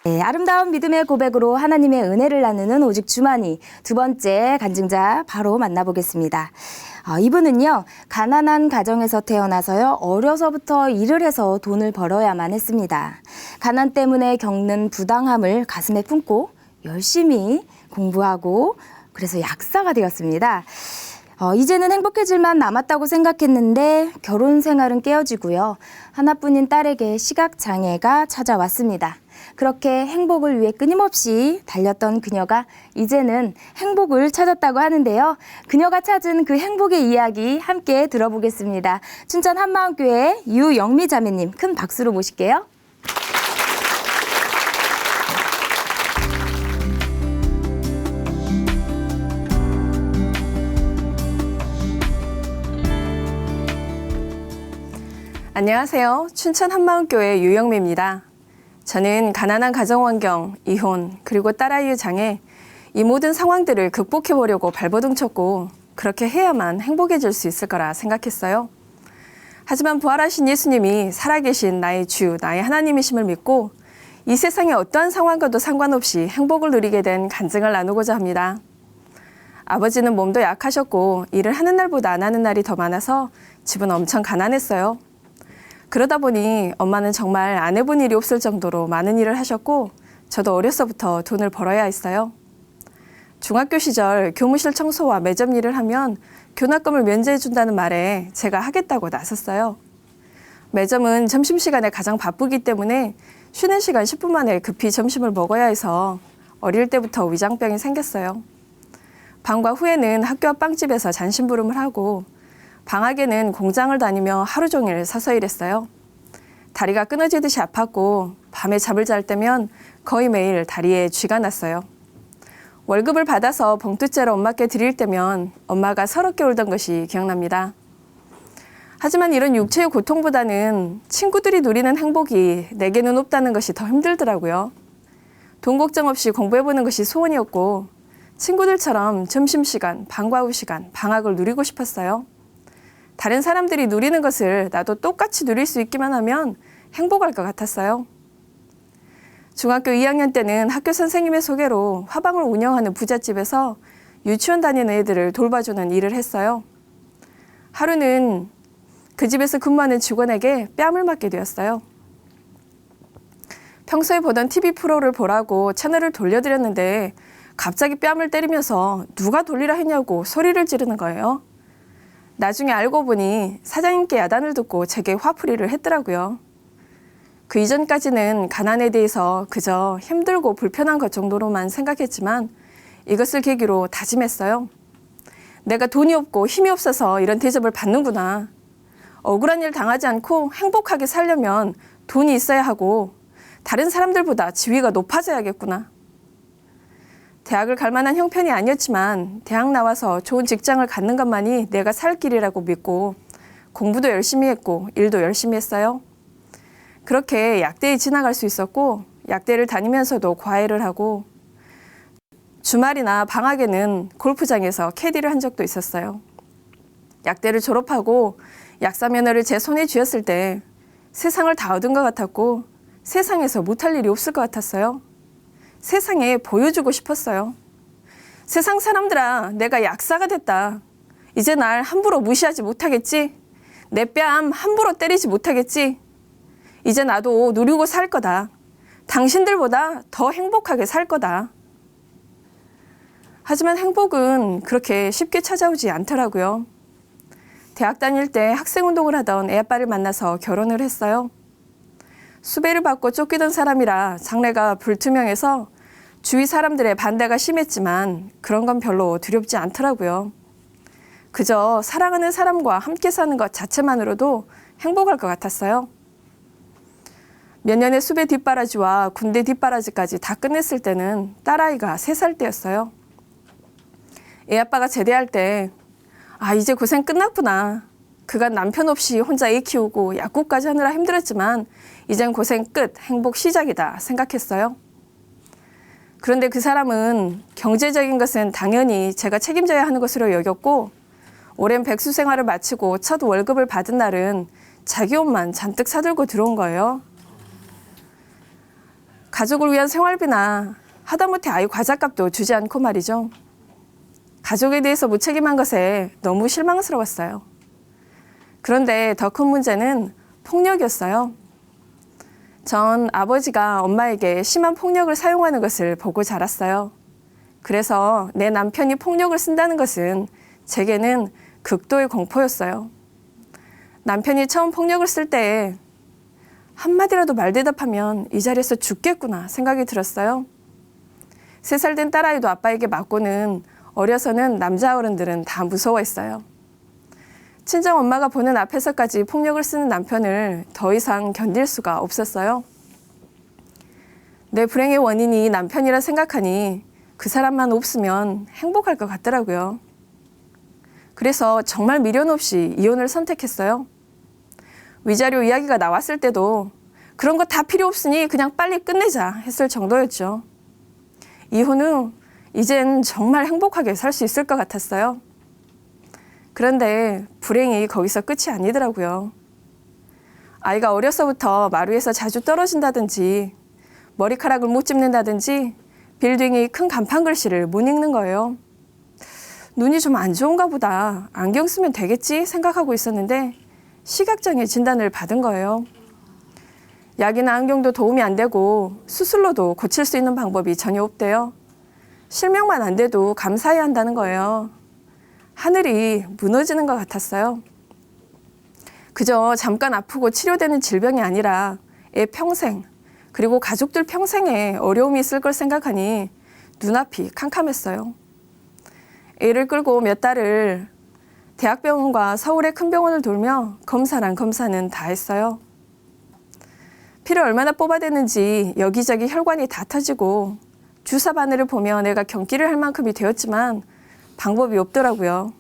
네, 아름다운 믿음의 고백으로 하나님의 은혜를 나누는 오직 주만이 두 번째 간증자 바로 만나보겠습니다. 이분은요, 가난한 가정에서 태어나서요, 어려서부터 일을 해서 돈을 벌어야만 했습니다. 가난 때문에 겪는 부당함을 가슴에 품고 열심히 공부하고 그래서 약사가 되었습니다. 이제는 행복해질만 남았다고 생각했는데 결혼 생활은 깨어지고요. 하나뿐인 딸에게 시각장애가 찾아왔습니다. 그렇게 행복을 위해 끊임없이 달렸던 그녀가 이제는 행복을 찾았다고 하는데요. 그녀가 찾은 그 행복의 이야기 함께 들어보겠습니다. 춘천 한마음교회 유영미 자매님 큰 박수로 모실게요. 안녕하세요. 춘천 한마음교회 유영미입니다. 저는 가난한 가정환경, 이혼, 그리고 딸아이의 장애, 이 모든 상황들을 극복해보려고 발버둥 쳤고 그렇게 해야만 행복해질 수 있을 거라 생각했어요. 하지만 부활하신 예수님이 살아계신 나의 주, 나의 하나님이심을 믿고 이 세상의 어떠한 상황과도 상관없이 행복을 누리게 된 간증을 나누고자 합니다. 아버지는 몸도 약하셨고 일을 하는 날보다 안 하는 날이 더 많아서 집은 엄청 가난했어요. 그러다 보니 엄마는 정말 안 해본 일이 없을 정도로 많은 일을 하셨고 저도 어려서부터 돈을 벌어야 했어요. 중학교 시절 교무실 청소와 매점 일을 하면 교납금을 면제해준다는 말에 제가 하겠다고 나섰어요. 매점은 점심시간에 가장 바쁘기 때문에 쉬는 시간 10분 만에 급히 점심을 먹어야 해서 어릴 때부터 위장병이 생겼어요. 방과 후에는 학교 앞 빵집에서 잔심부름을 하고 방학에는 공장을 다니며 하루 종일 서서 일했어요. 다리가 끊어지듯이 아팠고 밤에 잠을 잘 때면 거의 매일 다리에 쥐가 났어요. 월급을 받아서 봉투째로 엄마께 드릴 때면 엄마가 서럽게 울던 것이 기억납니다. 하지만 이런 육체의 고통보다는 친구들이 누리는 행복이 내게는 없다는 것이 더 힘들더라고요. 돈 걱정 없이 공부해보는 것이 소원이었고 친구들처럼 점심시간, 방과 후 시간, 방학을 누리고 싶었어요. 다른 사람들이 누리는 것을 나도 똑같이 누릴 수 있기만 하면 행복할 것 같았어요. 중학교 2학년 때는 학교 선생님의 소개로 화방을 운영하는 부잣집에서 유치원 다니는 애들을 돌봐주는 일을 했어요. 하루는 그 집에서 근무하는 직원에게 뺨을 맞게 되었어요. 평소에 보던 TV 프로를 보라고 채널을 돌려드렸는데 갑자기 뺨을 때리면서 누가 돌리라 했냐고 소리를 지르는 거예요. 나중에 알고 보니 사장님께 야단을 듣고 제게 화풀이를 했더라고요. 그 이전까지는 가난에 대해서 그저 힘들고 불편한 것 정도로만 생각했지만 이것을 계기로 다짐했어요. 내가 돈이 없고 힘이 없어서 이런 대접을 받는구나. 억울한 일 당하지 않고 행복하게 살려면 돈이 있어야 하고 다른 사람들보다 지위가 높아져야겠구나. 대학을 갈 만한 형편이 아니었지만 대학 나와서 좋은 직장을 갖는 것만이 내가 살 길이라고 믿고 공부도 열심히 했고 일도 열심히 했어요. 그렇게 약대에 지나갈 수 있었고 약대를 다니면서도 과외를 하고 주말이나 방학에는 골프장에서 캐디를 한 적도 있었어요. 약대를 졸업하고 약사 면허를 제 손에 쥐었을 때 세상을 다 얻은 것 같았고 세상에서 못할 일이 없을 것 같았어요. 세상에 보여주고 싶었어요. 세상 사람들아, 내가 약사가 됐다. 이제 날 함부로 무시하지 못하겠지? 내 뺨 함부로 때리지 못하겠지? 이제 나도 누리고 살 거다. 당신들보다 더 행복하게 살 거다. 하지만 행복은 그렇게 쉽게 찾아오지 않더라고요. 대학 다닐 때 학생운동을 하던 애아빠를 만나서 결혼을 했어요. 수배를 받고 쫓기던 사람이라 장래가 불투명해서 주위 사람들의 반대가 심했지만 그런 건 별로 두렵지 않더라고요. 그저 사랑하는 사람과 함께 사는 것 자체만으로도 행복할 것 같았어요. 몇 년의 수배 뒷바라지와 군대 뒷바라지까지 다 끝냈을 때는 딸아이가 3살 때였어요. 애아빠가 제대할 때 이제 고생 끝났구나. 그간 남편 없이 혼자 애 키우고 약국까지 하느라 힘들었지만 이젠 고생 끝, 행복 시작이다 생각했어요. 그런데 그 사람은 경제적인 것은 당연히 제가 책임져야 하는 것으로 여겼고 오랜 백수 생활을 마치고 첫 월급을 받은 날은 자기 옷만 잔뜩 사들고 들어온 거예요. 가족을 위한 생활비나 하다못해 아이 과자값도 주지 않고 말이죠. 가족에 대해서 무책임한 것에 너무 실망스러웠어요. 그런데 더 큰 문제는 폭력이었어요. 전 아버지가 엄마에게 심한 폭력을 사용하는 것을 보고 자랐어요. 그래서 내 남편이 폭력을 쓴다는 것은 제게는 극도의 공포였어요. 남편이 처음 폭력을 쓸 때 한마디라도 말대답하면 이 자리에서 죽겠구나 생각이 들었어요. 3살 된 딸아이도 아빠에게 맞고는 어려서는 남자 어른들은 다 무서워했어요. 친정 엄마가 보는 앞에서까지 폭력을 쓰는 남편을 더 이상 견딜 수가 없었어요. 내 불행의 원인이 남편이라 생각하니 그 사람만 없으면 행복할 것 같더라고요. 그래서 정말 미련 없이 이혼을 선택했어요. 위자료 이야기가 나왔을 때도 그런 거 다 필요 없으니 그냥 빨리 끝내자 했을 정도였죠. 이혼 후 이젠 정말 행복하게 살 수 있을 것 같았어요. 그런데 불행이 거기서 끝이 아니더라고요. 아이가 어려서부터 마루에서 자주 떨어진다든지 머리카락을 못 짚는다든지 빌딩이 큰 간판 글씨를 못 읽는 거예요. 눈이 좀 안 좋은가 보다. 안경 쓰면 되겠지 생각하고 있었는데 시각장애 진단을 받은 거예요. 약이나 안경도 도움이 안 되고 수술로도 고칠 수 있는 방법이 전혀 없대요. 실명만 안 돼도 감사해야 한다는 거예요. 하늘이 무너지는 것 같았어요. 그저 잠깐 아프고 치료되는 질병이 아니라 애 평생 그리고 가족들 평생에 어려움이 있을 걸 생각하니 눈앞이 캄캄했어요. 애를 끌고 몇 달을 대학병원과 서울의 큰 병원을 돌며 검사란 검사는 다 했어요. 피를 얼마나 뽑아대는지 여기저기 혈관이 다 터지고 주사 바늘을 보며 내가 경기를 할 만큼이 되었지만 방법이 없더라고요.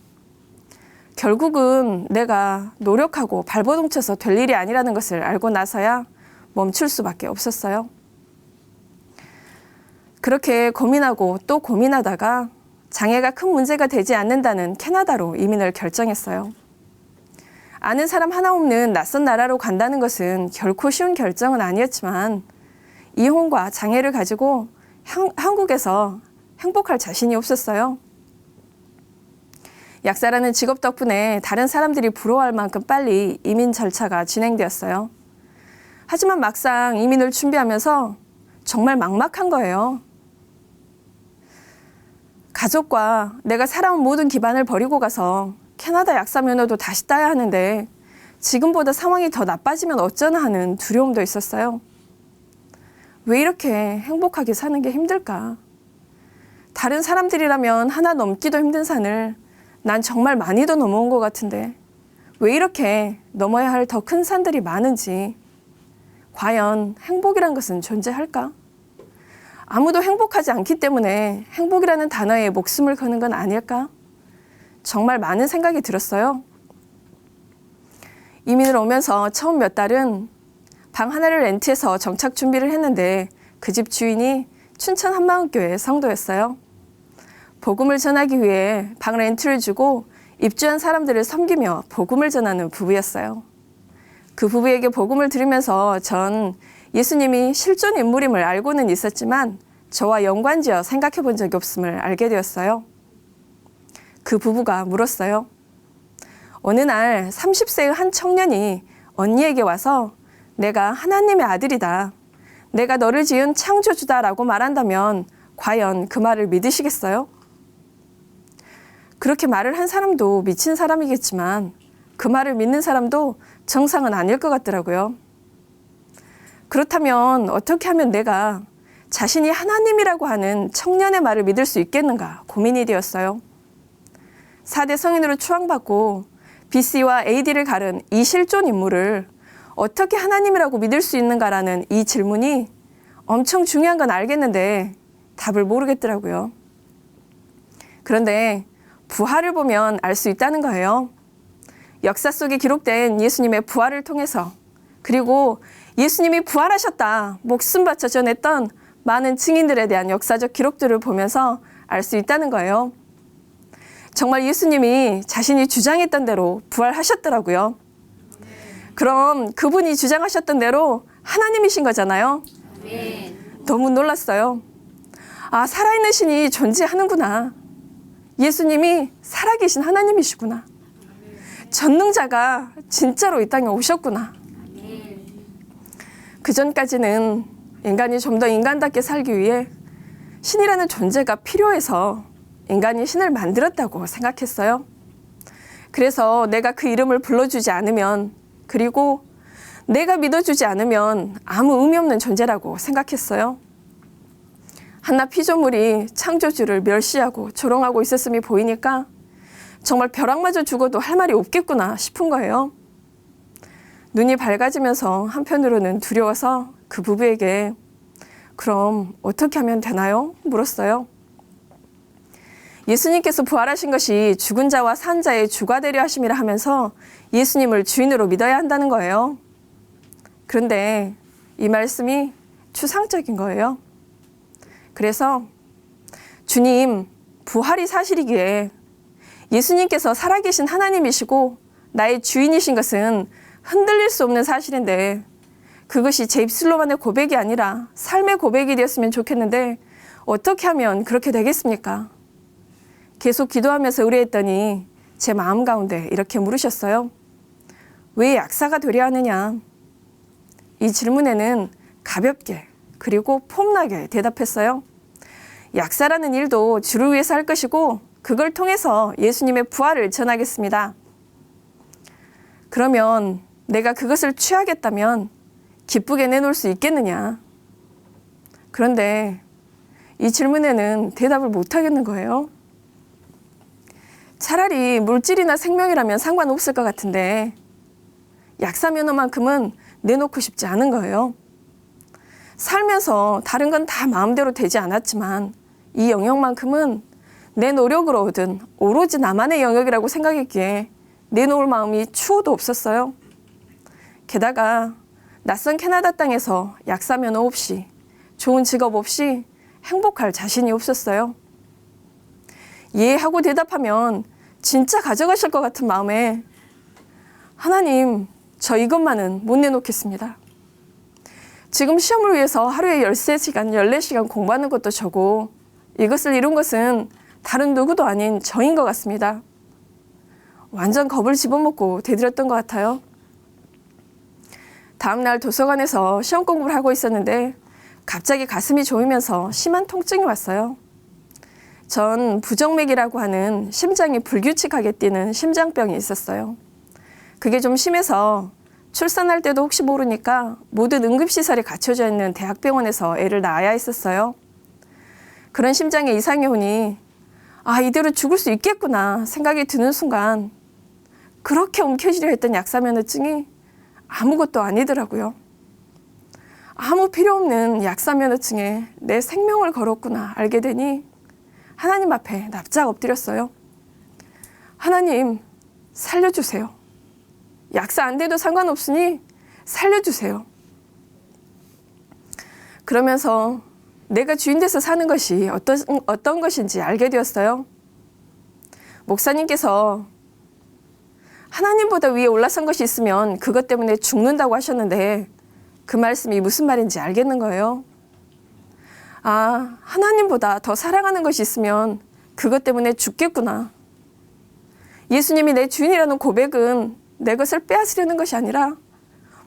결국은 내가 노력하고 발버둥 쳐서 될 일이 아니라는 것을 알고 나서야 멈출 수밖에 없었어요. 그렇게 고민하고 또 고민하다가 장애가 큰 문제가 되지 않는다는 캐나다로 이민을 결정했어요. 아는 사람 하나 없는 낯선 나라로 간다는 것은 결코 쉬운 결정은 아니었지만 이혼과 장애를 가지고 한국에서 행복할 자신이 없었어요. 약사라는 직업 덕분에 다른 사람들이 부러워할 만큼 빨리 이민 절차가 진행되었어요. 하지만 막상 이민을 준비하면서 정말 막막한 거예요. 가족과 내가 살아온 모든 기반을 버리고 가서 캐나다 약사 면허도 다시 따야 하는데 지금보다 상황이 더 나빠지면 어쩌나 하는 두려움도 있었어요. 왜 이렇게 행복하게 사는 게 힘들까? 다른 사람들이라면 하나 넘기도 힘든 산을 난 정말 많이 더 넘어온 것 같은데 왜 이렇게 넘어야 할 더 큰 산들이 많은지, 과연 행복이란 것은 존재할까? 아무도 행복하지 않기 때문에 행복이라는 단어에 목숨을 거는 건 아닐까? 정말 많은 생각이 들었어요. 이민을 오면서 처음 몇 달은 방 하나를 렌트해서 정착 준비를 했는데 그 집 주인이 춘천 한마음교회 성도였어요. 복음을 전하기 위해 방 렌트를 주고 입주한 사람들을 섬기며 복음을 전하는 부부였어요. 그 부부에게 복음을 들으면서 전 예수님이 실존 인물임을 알고는 있었지만 저와 연관지어 생각해 본 적이 없음을 알게 되었어요. 그 부부가 물었어요. 어느 날 30세의 한 청년이 언니에게 와서 내가 하나님의 아들이다. 내가 너를 지은 창조주다라고 말한다면 과연 그 말을 믿으시겠어요? 그렇게 말을 한 사람도 미친 사람이겠지만 그 말을 믿는 사람도 정상은 아닐 것 같더라고요. 그렇다면 어떻게 하면 내가 자신이 하나님이라고 하는 청년의 말을 믿을 수 있겠는가 고민이 되었어요. 4대 성인으로 추앙받고 BC와 AD를 가른 이 실존 인물을 어떻게 하나님이라고 믿을 수 있는가라는 이 질문이 엄청 중요한 건 알겠는데 답을 모르겠더라고요. 그런데 부활을 보면 알 수 있다는 거예요. 역사 속에 기록된 예수님의 부활을 통해서, 그리고 예수님이 부활하셨다, 목숨 바쳐 전했던 많은 증인들에 대한 역사적 기록들을 보면서 알 수 있다는 거예요. 정말 예수님이 자신이 주장했던 대로 부활하셨더라고요. 그럼 그분이 주장하셨던 대로 하나님이신 거잖아요. 너무 놀랐어요. 아, 살아있는 신이 존재하는구나. 예수님이 살아계신 하나님이시구나. 전능자가 진짜로 이 땅에 오셨구나. 그전까지는 인간이 좀 더 인간답게 살기 위해 신이라는 존재가 필요해서 인간이 신을 만들었다고 생각했어요. 그래서 내가 그 이름을 불러주지 않으면, 그리고 내가 믿어주지 않으면 아무 의미 없는 존재라고 생각했어요. 한낱 피조물이 창조주를 멸시하고 조롱하고 있었음이 보이니까 정말 벼락마저 죽어도 할 말이 없겠구나 싶은 거예요. 눈이 밝아지면서 한편으로는 두려워서 그 부부에게 그럼 어떻게 하면 되나요? 물었어요. 예수님께서 부활하신 것이 죽은 자와 산 자의 주가 되려 하심이라 하면서 예수님을 주인으로 믿어야 한다는 거예요. 그런데 이 말씀이 추상적인 거예요. 그래서 주님, 부활이 사실이기에 예수님께서 살아계신 하나님이시고 나의 주인이신 것은 흔들릴 수 없는 사실인데 그것이 제 입술로만의 고백이 아니라 삶의 고백이 되었으면 좋겠는데 어떻게 하면 그렇게 되겠습니까? 계속 기도하면서 의뢰했더니 제 마음 가운데 이렇게 물으셨어요. 왜 약사가 되려 하느냐? 이 질문에는 가볍게 그리고 폼나게 대답했어요. 약사라는 일도 주를 위해서 할 것이고 그걸 통해서 예수님의 부활을 전하겠습니다. 그러면 내가 그것을 취하겠다면 기쁘게 내놓을 수 있겠느냐? 그런데 이 질문에는 대답을 못 하겠는 거예요. 차라리 물질이나 생명이라면 상관없을 것 같은데 약사 면허만큼은 내놓고 싶지 않은 거예요. 살면서 다른 건 다 마음대로 되지 않았지만 이 영역만큼은 내 노력으로 얻은 오로지 나만의 영역이라고 생각했기에 내놓을 마음이 추호도 없었어요. 게다가 낯선 캐나다 땅에서 약사 면허 없이 좋은 직업 없이 행복할 자신이 없었어요. 이해하고 대답하면 진짜 가져가실 것 같은 마음에 하나님, 저 이것만은 못 내놓겠습니다. 지금 시험을 위해서 하루에 13시간, 14시간 공부하는 것도 저고 이것을 이룬 것은 다른 누구도 아닌 저인 것 같습니다. 완전 겁을 집어먹고 대들었던 것 같아요. 다음날 도서관에서 시험 공부를 하고 있었는데 갑자기 가슴이 조이면서 심한 통증이 왔어요. 전 부정맥이라고 하는 심장이 불규칙하게 뛰는 심장병이 있었어요. 그게 좀 심해서 출산할 때도 혹시 모르니까 모든 응급시설이 갖춰져 있는 대학병원에서 애를 낳아야 했었어요. 그런 심장에 이상이 오니 아, 이대로 죽을 수 있겠구나 생각이 드는 순간 그렇게 움켜쥐려 했던 약사 면허증이 아무것도 아니더라고요. 아무 필요 없는 약사 면허증에 내 생명을 걸었구나 알게 되니 하나님 앞에 납작 엎드렸어요. 하나님, 살려주세요. 약사 안 돼도 상관없으니 살려주세요. 그러면서 내가 주인 돼서 사는 것이 어떤 것인지 알게 되었어요. 목사님께서 하나님보다 위에 올라선 것이 있으면 그것 때문에 죽는다고 하셨는데 그 말씀이 무슨 말인지 알겠는 거예요. 아, 하나님보다 더 사랑하는 것이 있으면 그것 때문에 죽겠구나. 예수님이 내 주인이라는 고백은 내 것을 빼앗으려는 것이 아니라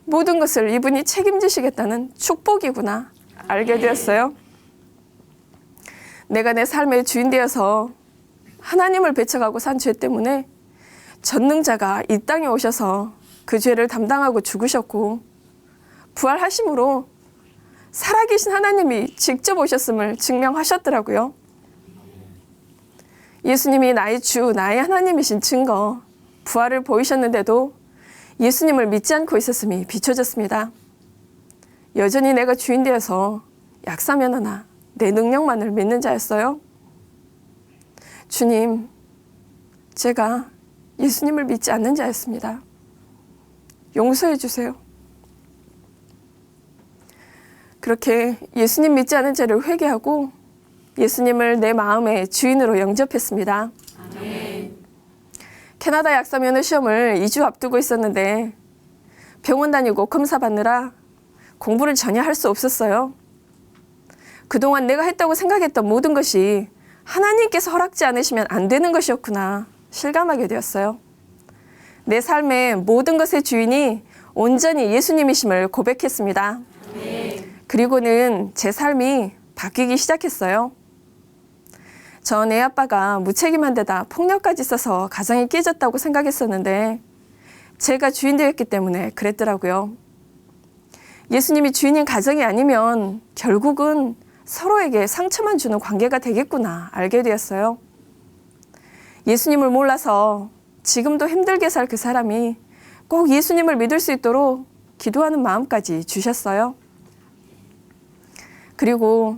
모든 것을 이분이 책임지시겠다는 축복이구나 알게 되었어요. 내가 내 삶의 주인 되어서 하나님을 배척하고 산 죄 때문에 전능자가 이 땅에 오셔서 그 죄를 담당하고 죽으셨고 부활하심으로 살아계신 하나님이 직접 오셨음을 증명하셨더라고요. 예수님이 나의 주, 나의 하나님이신 증거, 부활을 보이셨는데도 예수님을 믿지 않고 있었음이 비춰졌습니다. 여전히 내가 주인 되어서 약사 면허나 내 능력만을 믿는 자였어요. 주님, 제가 예수님을 믿지 않는 자였습니다. 용서해 주세요. 그렇게 예수님 믿지 않은 죄를 회개하고 예수님을 내 마음의 주인으로 영접했습니다. 아멘. 캐나다 약사 면허 시험을 2주 앞두고 있었는데 병원 다니고 검사 받느라 공부를 전혀 할 수 없었어요. 그동안 내가 했다고 생각했던 모든 것이 하나님께서 허락지 않으시면 안 되는 것이었구나 실감하게 되었어요. 내 삶의 모든 것의 주인이 온전히 예수님이심을 고백했습니다. 그리고는 제 삶이 바뀌기 시작했어요. 전 애 아빠가 무책임한 데다 폭력까지 써서 가정이 깨졌다고 생각했었는데 제가 주인 되었기 때문에 그랬더라고요. 예수님이 주인인 가정이 아니면 결국은 서로에게 상처만 주는 관계가 되겠구나 알게 되었어요. 예수님을 몰라서 지금도 힘들게 살 그 사람이 꼭 예수님을 믿을 수 있도록 기도하는 마음까지 주셨어요. 그리고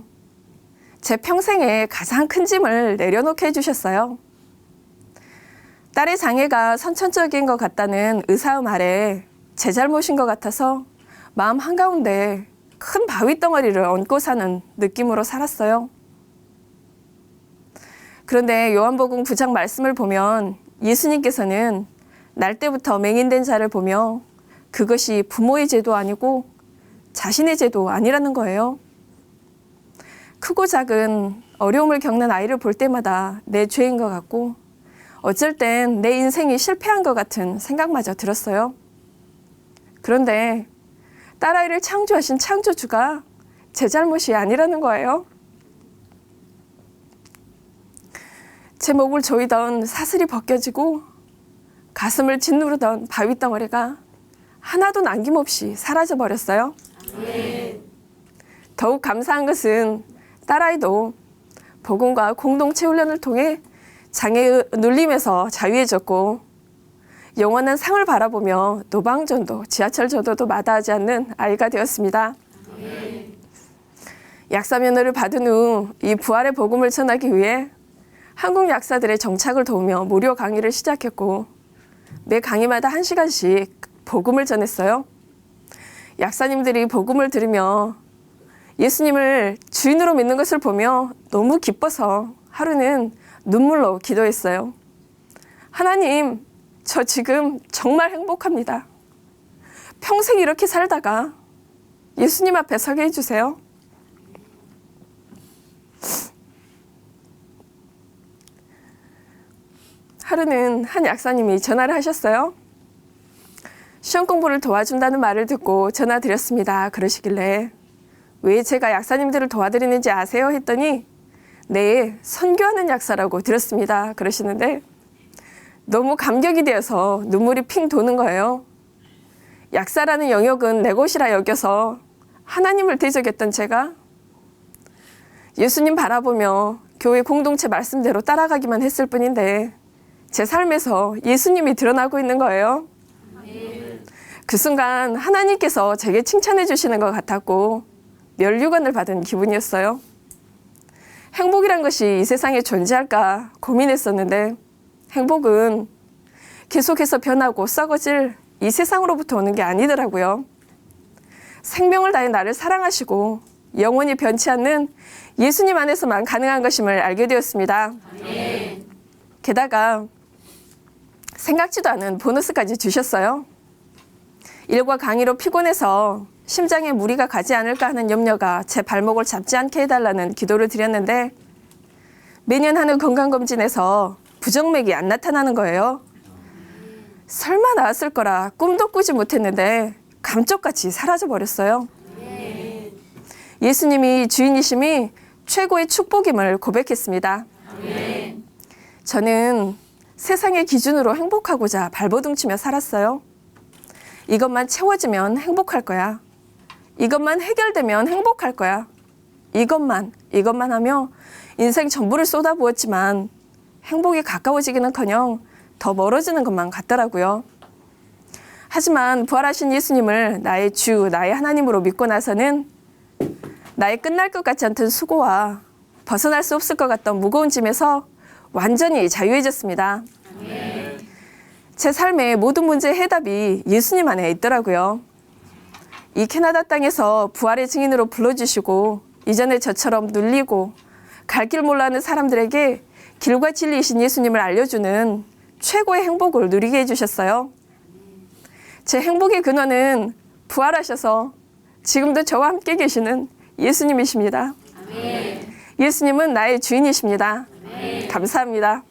제 평생에 가장 큰 짐을 내려놓게 해주셨어요. 딸의 장애가 선천적인 것 같다는 의사의 말에 제 잘못인 것 같아서 마음 한가운데 큰 바위 덩어리를 얹고 사는 느낌으로 살았어요. 그런데 요한복음 9장 말씀을 보면 예수님께서는 날 때부터 맹인된 자를 보며 그것이 부모의 죄도 아니고 자신의 죄도 아니라는 거예요. 크고 작은 어려움을 겪는 아이를 볼 때마다 내 죄인 것 같고 어쩔 땐 내 인생이 실패한 것 같은 생각마저 들었어요. 그런데 딸아이를 창조하신 창조주가 제 잘못이 아니라는 거예요. 제 목을 조이던 사슬이 벗겨지고 가슴을 짓누르던 바위 덩어리가 하나도 남김없이 사라져 버렸어요. 더욱 감사한 것은 딸아이도 복음과 공동체 훈련을 통해 장애의 눌림에서 자유해졌고 영원한 상을 바라보며 노방전도 지하철 전도도 마다하지 않는 아이가 되었습니다. 약사 면허를 받은 후 이 부활의 복음을 전하기 위해 한국 약사들의 정착을 도우며 무료 강의를 시작했고 매 강의마다 1시간씩 복음을 전했어요. 약사님들이 복음을 들으며 예수님을 주인으로 믿는 것을 보며 너무 기뻐서 하루는 눈물로 기도했어요. 하나님, 저 지금 정말 행복합니다. 평생 이렇게 살다가 예수님 앞에 서게 해주세요. 하루는 한 약사님이 전화를 하셨어요. 시험 공부를 도와준다는 말을 듣고 전화드렸습니다. 그러시길래 왜 제가 약사님들을 도와드리는지 아세요? 했더니 네, 선교하는 약사라고 들었습니다. 그러시는데 너무 감격이 되어서 눈물이 핑 도는 거예요. 약사라는 영역은 내 것이라 여겨서 하나님을 대적했던 제가 예수님 바라보며 교회 공동체 말씀대로 따라가기만 했을 뿐인데 제 삶에서 예수님이 드러나고 있는 거예요. 그 순간 하나님께서 제게 칭찬해 주시는 것 같았고 면류관을 받은 기분이었어요. 행복이란 것이 이 세상에 존재할까 고민했었는데 행복은 계속해서 변하고 썩어질 이 세상으로부터 오는 게 아니더라고요. 생명을 다해 나를 사랑하시고 영원히 변치 않는 예수님 안에서만 가능한 것임을 알게 되었습니다. 게다가 생각지도 않은 보너스까지 주셨어요. 일과 강의로 피곤해서 심장에 무리가 가지 않을까 하는 염려가 제 발목을 잡지 않게 해달라는 기도를 드렸는데 매년 하는 건강검진에서 부정맥이 안 나타나는 거예요. 설마 나았을 거라 꿈도 꾸지 못했는데 감쪽같이 사라져버렸어요. 예수님이 주인이심이 최고의 축복임을 고백했습니다. 저는 세상의 기준으로 행복하고자 발버둥치며 살았어요. 이것만 채워지면 행복할 거야. 이것만 해결되면 행복할 거야. 이것만 하며 인생 전부를 쏟아부었지만 행복이 가까워지기는커녕 더 멀어지는 것만 같더라고요. 하지만 부활하신 예수님을 나의 주, 나의 하나님으로 믿고 나서는 나의 끝날 것 같지 않던 수고와 벗어날 수 없을 것 같던 무거운 짐에서 완전히 자유해졌습니다. 제 삶의 모든 문제의 해답이 예수님 안에 있더라고요. 이 캐나다 땅에서 부활의 증인으로 불러주시고 이전에 저처럼 눌리고 갈 길 몰라 하는 사람들에게 길과 진리이신 예수님을 알려주는 최고의 행복을 누리게 해주셨어요. 제 행복의 근원은 부활하셔서 지금도 저와 함께 계시는 예수님이십니다. 예수님은 나의 주인이십니다. 감사합니다.